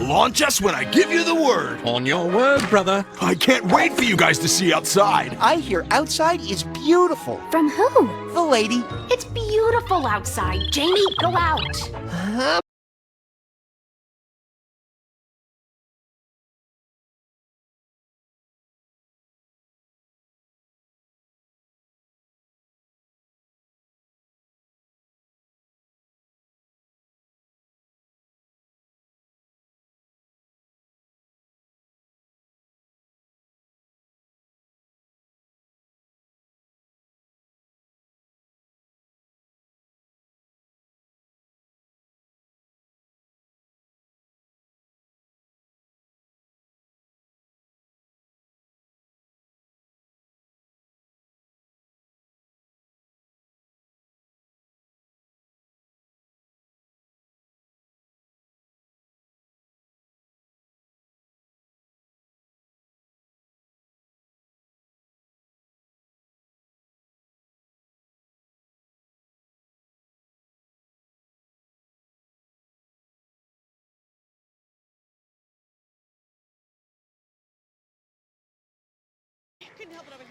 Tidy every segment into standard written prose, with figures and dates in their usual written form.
Launch us when I give you the word. On your word, brother. I can't wait for you guys to see outside. I hear outside is beautiful. From who? The lady. It's beautiful outside. Jamie, go out.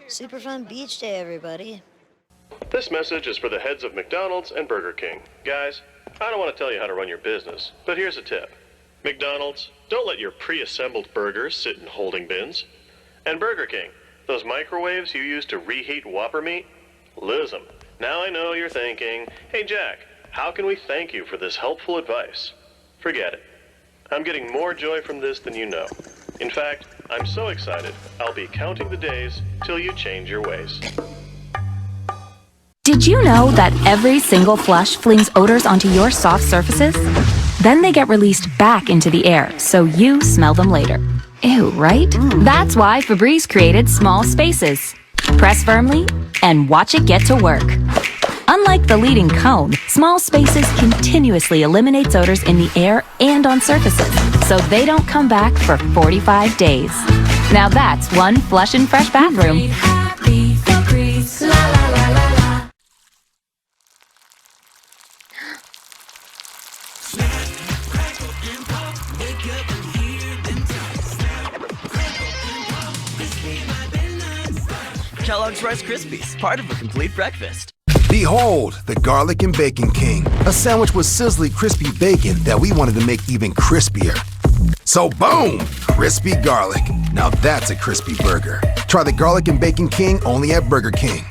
Super fun beach day, everybody. This message is for the heads of McDonald's and Burger King. Guys, I don't want to tell you how to run your business, but here's a tip. McDonald's, don't let your pre-assembled burgers sit in holding bins. And Burger King, those microwaves you use to reheat Whopper meat, lose them. Now I know you're thinking, hey Jack, how can we thank you for this helpful advice? Forget it. I'm getting more joy from this than you know. In fact, I'm so excited, I'll be counting the days till you change your ways. Did you know that every single flush flings odors onto your soft surfaces? Then they get released back into the air, so you smell them later. Ew, right? That's why Febreze created Small Spaces. Press firmly and watch it get to work. Unlike the leading cone, Small Spaces continuously eliminates odors in the air and on surfaces, so they don't come back for 45 days. Now that's one flush and fresh bathroom. Kellogg's Rice Krispies, part of a complete breakfast. Behold, the Garlic and Bacon King, a sandwich with sizzly crispy bacon that we wanted to make even crispier. So boom, crispy garlic. Now that's a crispy burger. Try the Garlic and Bacon King only at Burger King.